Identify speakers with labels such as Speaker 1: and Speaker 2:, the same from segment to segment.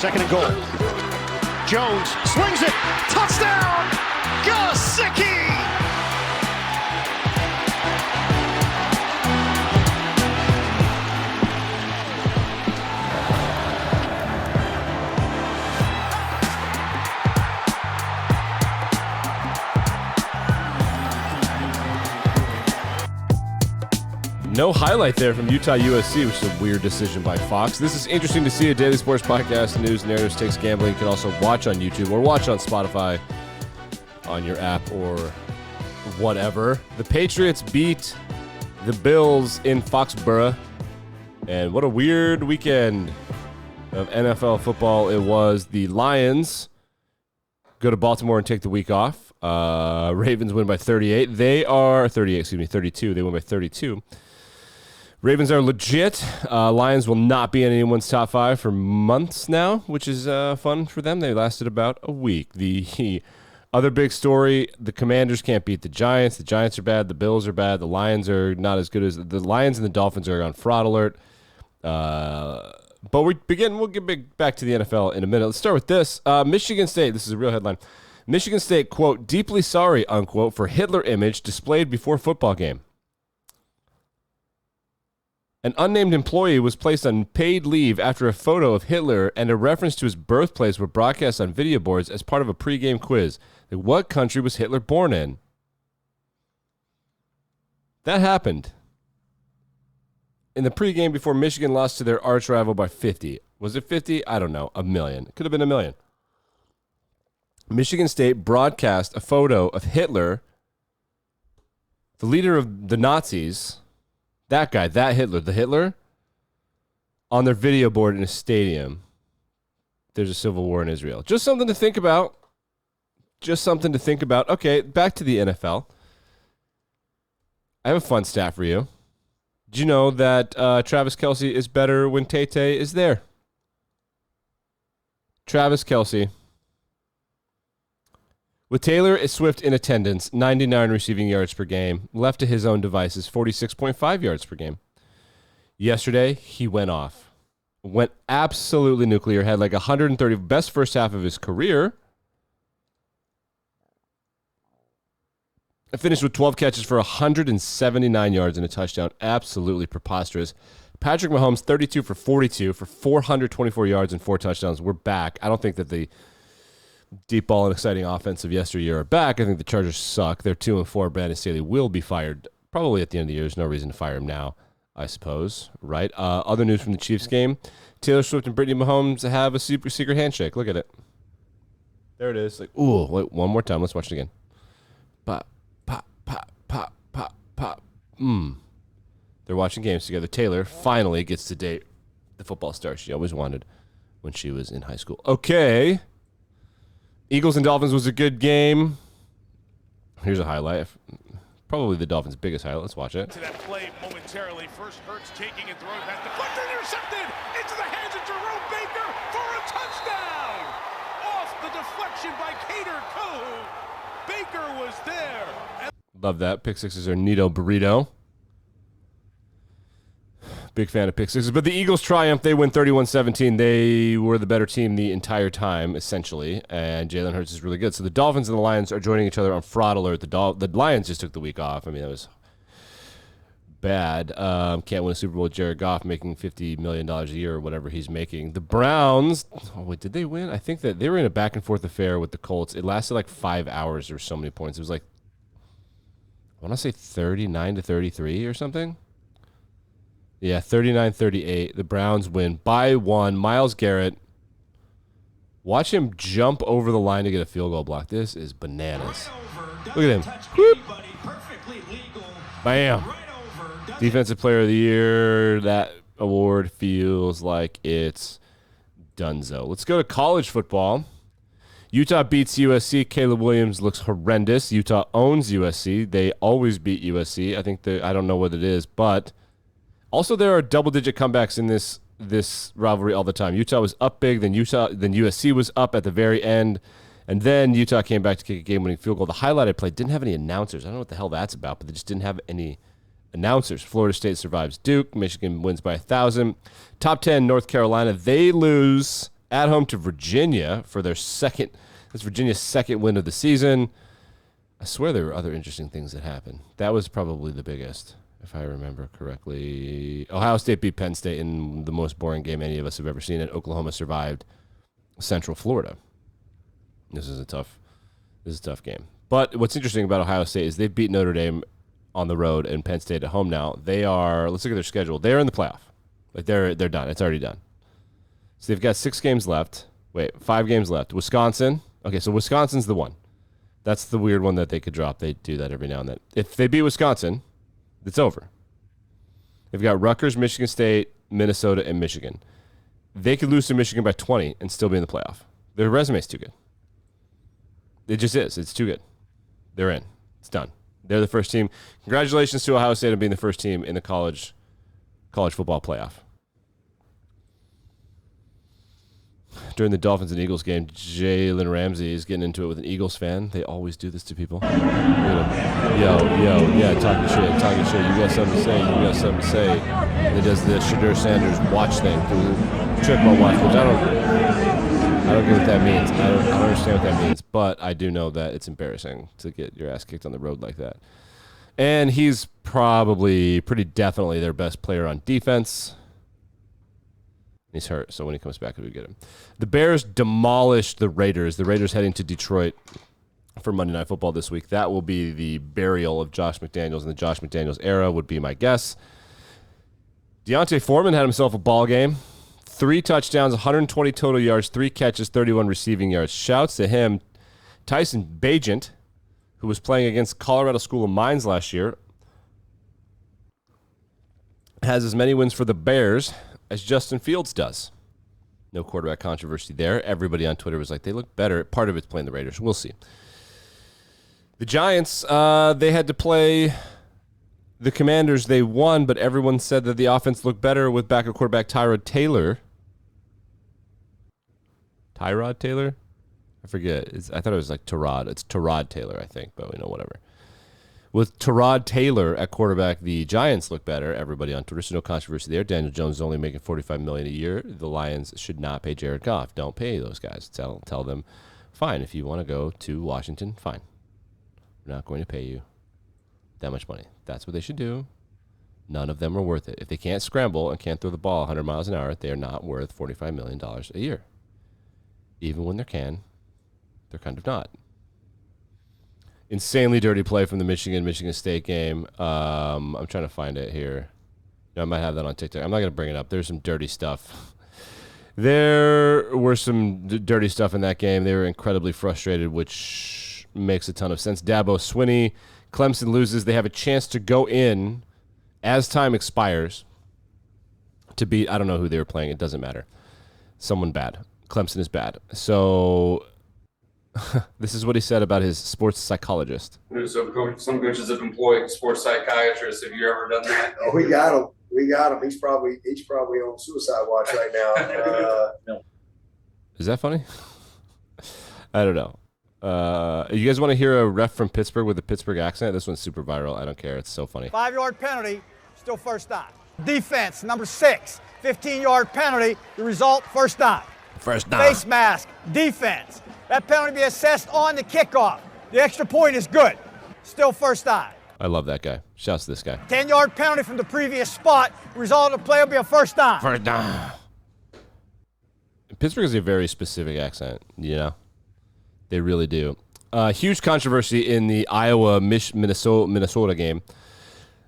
Speaker 1: Second and goal. Jones swings it. Touchdown! Gesicki!
Speaker 2: No highlight there from Utah USC, which is a weird decision by Fox. This is interesting to see. A daily sports podcast, news, narratives, takes, gambling. You can also watch on YouTube or watch on Spotify on your app or whatever. The Patriots beat the Bills in Foxborough. And what a weird weekend of NFL football it was. The Lions go to Baltimore and take the week off. Ravens win by 38. 32. They win by 32. Ravens are legit. Lions will not be in anyone's top 5 for months now, which is fun for them. They lasted about a week. The other big story, the Commanders can't beat the Giants. The Giants are bad. The Bills are bad. The Lions are not as good as the Lions, and the Dolphins are on fraud alert. But we'll get back to the NFL in a minute. Let's start with this. Michigan State, this is a real headline. Michigan State, quote, deeply sorry, unquote, for Hitler image displayed before football game. An unnamed employee was placed on paid leave after a photo of Hitler and a reference to his birthplace were broadcast on video boards as part of a pregame quiz. What country was Hitler born in? That happened in the pregame before Michigan lost to their arch rival by 50. Was it 50? I don't know. A million. It could have been a million. Michigan State broadcast a photo of Hitler, the leader of the Nazis, that guy, that Hitler, the Hitler, on their video board in a stadium. There's a civil war in Israel. Just something to think about. Okay, back to the NFL. I have a fun stat for you. Did you know that Travis Kelce is better when Tay-Tay is there? Travis Kelce. With Taylor Swift in attendance, 99 receiving yards per game. Left to his own devices, 46.5 yards per game. Yesterday, he went off. Went absolutely nuclear. Had like 130, best first half of his career. Finished with 12 catches for 179 yards and a touchdown. Absolutely preposterous. Patrick Mahomes, 32 for 42 for 424 yards and 4 touchdowns. We're back. I don't think that the deep ball and exciting offense of yesteryear are back. I think the Chargers suck. They're 2-4. Brandon Staley will be fired probably at the end of the year. There's no reason to fire him now, I suppose. Right? Other news from the Chiefs game. Taylor Swift and Brittany Mahomes have a super secret handshake. Look at it. There it is. Like, ooh, wait, one more time. Let's watch it again. Pop, pop, pop, pop, pop, pop. They're watching games together. Taylor finally gets to date the football star she always wanted when she was in high school. Okay. Eagles and Dolphins was a good game. Here's a highlight. Probably the Dolphins' biggest highlight. Let's watch it.
Speaker 3: To that play momentarily. First Hurts taking and throwing back. Deflected, intercepted into the hands of Jerome Baker for a touchdown. Off the deflection by Cater Kohu. Baker was there.
Speaker 2: Love that. Pick sixes are Nito Burrito. Big fan of pick sixes. But the Eagles triumph. They win 31-17. They were the better team the entire time, essentially. And Jalen Hurts is really good. So the Dolphins and the Lions are joining each other on fraud alert. The Lions just took the week off. I mean, that was bad. Can't win a Super Bowl with Jared Goff making $50 million a year or whatever he's making. The Browns, did they win? I think that they were in a back and forth affair with the Colts. It lasted like 5 hours or so many points. It was like, I want to say 39-33 or something. Yeah, 39-38. The Browns win by 1. Myles Garrett. Watch him jump over the line to get a field goal block. This is bananas. Look at him. Whoop. Bam. Defensive Player of the Year. That award feels like it's donezo. Let's go to college football. Utah beats USC. Caleb Williams looks horrendous. Utah owns USC. They always beat USC. I don't know what it is, but also there are double-digit comebacks in this rivalry all the time. Utah was up big, then USC was up at the very end, and then Utah came back to kick a game-winning field goal. The highlighted play didn't have any announcers. I don't know what the hell that's about, but they just didn't have any announcers. Florida State survives Duke. Michigan wins by 1,000. Top 10, North Carolina. They lose at home to Virginia for their second. That's Virginia's second win of the season. I swear there were other interesting things that happened. That was probably the biggest, if I remember correctly. Ohio State beat Penn State in the most boring game any of us have ever seen, and Oklahoma survived Central Florida. This is a tough game. But what's interesting about Ohio State is they've beat Notre Dame on the road and Penn State at home now. They are, let's look at their schedule. They're in the playoff. Like they're done. It's already done. So they've got 6 games left. 5 games left. Wisconsin. Okay, so Wisconsin's the one. That's the weird one that they could drop. They do that every now and then. If they beat Wisconsin, it's over. They've got Rutgers, Michigan State, Minnesota, and Michigan. They could lose to Michigan by 20 and still be in the playoff. Their resume's too good. It just is. It's too good. They're in. It's done. They're the first team. Congratulations to Ohio State on being the first team in the college football playoff. During the Dolphins and Eagles game, Jalen Ramsey is getting into it with an Eagles fan. They always do this to people. Yo, yeah, talking shit. You got something to say. And it does the Shadur Sanders watch thing. Check my watch, which I don't get what that means. I don't understand what that means, but I do know that it's embarrassing to get your ass kicked on the road like that. And he's probably pretty definitely their best player on defense. He's hurt, so when he comes back, we'll get him. The Bears demolished the Raiders. The Raiders heading to Detroit for Monday Night Football this week. That will be the burial of Josh McDaniels in the Josh McDaniels era, would be my guess. Deontay Foreman had himself a ball game. 3 touchdowns, 120 total yards, 3 catches, 31 receiving yards. Shouts to him. Tyson Bagent, who was playing against Colorado School of Mines last year, has as many wins for the Bears as Justin Fields does. No quarterback controversy there. Everybody on Twitter was like, they look better. Part of it's playing the Raiders. We'll see. The Giants, they had to play the Commanders. They won, but everyone said that the offense looked better with backup quarterback Tyrod Taylor. Tyrod Taylor? I forget. I thought it was like Tyrod. It's Tyrod Taylor, I think, but whatever. With Tyrod Taylor at quarterback, the Giants look better. Everybody on Twitter, so no controversy there. Daniel Jones is only making $45 million a year. The Lions should not pay Jared Goff. Don't pay those guys. Tell them, fine, if you want to go to Washington, fine. We're not going to pay you that much money. That's what they should do. None of them are worth it. If they can't scramble and can't throw the ball 100 miles an hour, they are not worth $45 million a year. Even when they can, they're kind of not. Insanely dirty play from the Michigan State game. I'm trying to find it here. I might have that on TikTok. I'm not going to bring it up. There's some dirty stuff. There were some dirty stuff in that game. They were incredibly frustrated, which makes a ton of sense. Dabo Swinney, Clemson loses. They have a chance to go in as time expires to beat, I don't know who they were playing. It doesn't matter. Someone bad. Clemson is bad. So this is what he said about his sports psychologist.
Speaker 4: Some coaches have employed sports psychiatrists. Have you ever done that?
Speaker 5: Oh, we got him. He's probably on suicide watch right now.
Speaker 4: No.
Speaker 2: Is that funny? I don't know. You guys want to hear a ref from Pittsburgh with a Pittsburgh accent? This one's super viral. I don't care. It's so funny.
Speaker 6: 5-yard penalty, still first down. Defense, number 6, 15-yard penalty. The result, first down.
Speaker 2: First down.
Speaker 6: Face mask, defense. That penalty be assessed on the kickoff. The extra point is good. Still first down.
Speaker 2: I love that guy. Shouts to this guy.
Speaker 6: 10-yard penalty from the previous spot. The result of the play will be a first down.
Speaker 2: First down. Pittsburgh has a very specific accent, you know? They really do. Huge controversy in the Iowa-Minnesota game.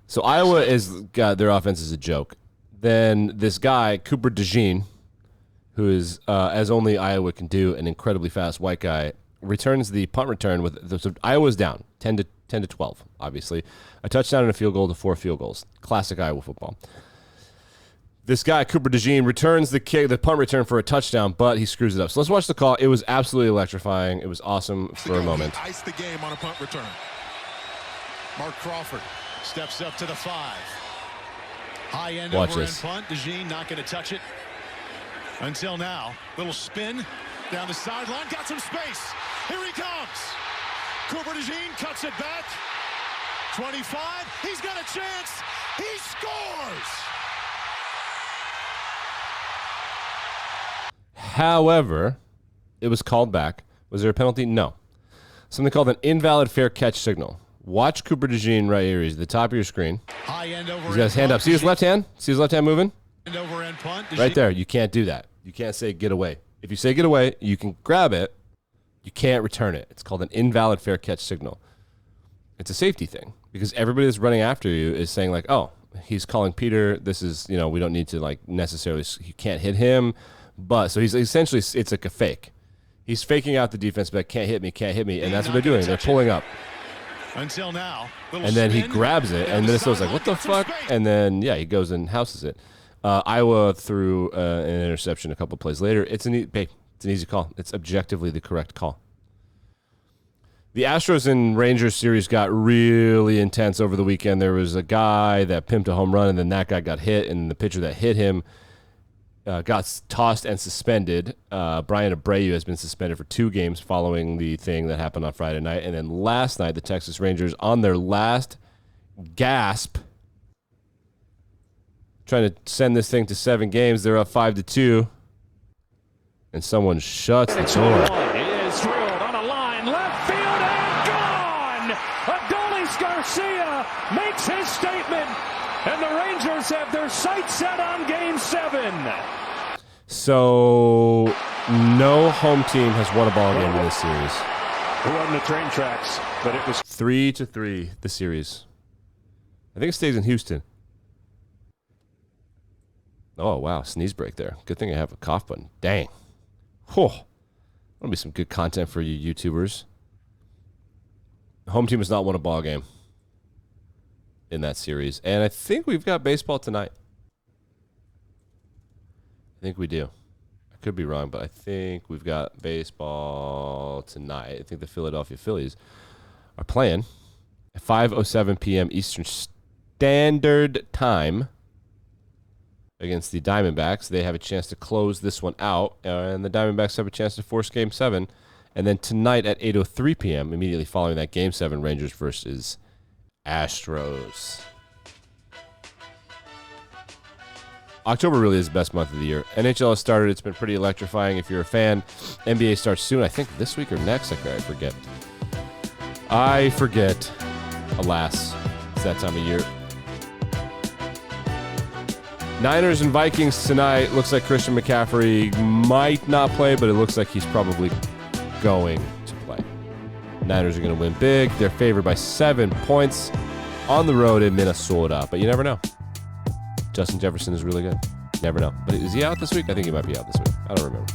Speaker 2: So Iowa their offense is a joke. Then this guy, Cooper DeJean, who is, as only Iowa can do, an incredibly fast white guy, returns the punt return with Iowa's down 10 to 12, obviously. A touchdown and a field goal to 4 field goals. Classic Iowa football. This guy, Cooper DeJean, returns the punt return for a touchdown, but he screws it up. So let's watch the call. It was absolutely electrifying. It was awesome for a moment.
Speaker 3: Iced the game on a punt return. Mark Crawford steps up to the 5. High end
Speaker 2: Watch
Speaker 3: over
Speaker 2: this.
Speaker 3: end punt. DeJean not going to touch it until now. Little spin down the sideline. Got some space. Here he comes. Cooper DeJean cuts it back. 25. He's got a chance. He scores.
Speaker 2: However, it was called back. Was there a penalty? No. Something called an invalid fair catch signal. Watch Cooper DeJean right here. He's at the top of your screen.
Speaker 3: High end over.
Speaker 2: He's got his hand up. See his left hand? See his left hand moving?
Speaker 3: End over end punt.
Speaker 2: Right there. You can't do that. You can't say get away. If you say get away, you can grab it. You can't return it. It's called an invalid fair catch signal. It's a safety thing because everybody that's running after you is saying like, oh, he's calling Peter. This is, you know, we don't need to like necessarily, you can't hit him. But so he's essentially, it's like a fake. He's faking out the defense, but can't hit me. And that's what they're doing. They're pulling up.
Speaker 3: Until now.
Speaker 2: And then he grabs it, and Minnesota's like, what the fuck? And then, yeah, he goes and houses it. Iowa threw an interception a couple plays later. It's an easy call. It's objectively the correct call. The Astros and Rangers series got really intense over the weekend. There was a guy that pimped a home run, and then that guy got hit, and the pitcher that hit him got tossed and suspended. Brian Abreu has been suspended for 2 games following the thing that happened on Friday night. And then last night, the Texas Rangers, on their last gasp, trying to send this thing to 7 games. They're up 5-2. And someone shuts the door.
Speaker 3: It is drilled on a line, left field and gone! Adolis Garcia makes his statement. And the Rangers have their sights set on Game 7.
Speaker 2: So, no home team has won a ball game in this series.
Speaker 3: Who on the train tracks, but it was
Speaker 2: 3-3, the series. I think it stays in Houston. Oh, wow, sneeze break there. Good thing I have a cough button. Dang. Whew. That'll be some good content for you YouTubers. The home team has not won a ball game in that series. And I think we've got baseball tonight. I think we do. I could be wrong, but I think we've got baseball tonight. I think the Philadelphia Phillies are playing at 5:07 p.m. Eastern Standard Time against the Diamondbacks. They have a chance to close this one out, and the Diamondbacks have a chance to force Game 7. And then tonight at 8:03 p.m., immediately following that Game 7, Rangers versus Astros. October really is the best month of the year. NHL has started. It's been pretty electrifying if you're a fan. NBA starts soon. I think this week or next. I forget. Alas, it's that time of year. Niners and Vikings tonight. Looks like Christian McCaffrey might not play, but it looks like he's probably going to play. Niners are going to win big. They're favored by 7 points on the road in Minnesota, but you never know. Justin Jefferson is really good. Never know. But is he out this week? I think he might be out this week. I don't remember.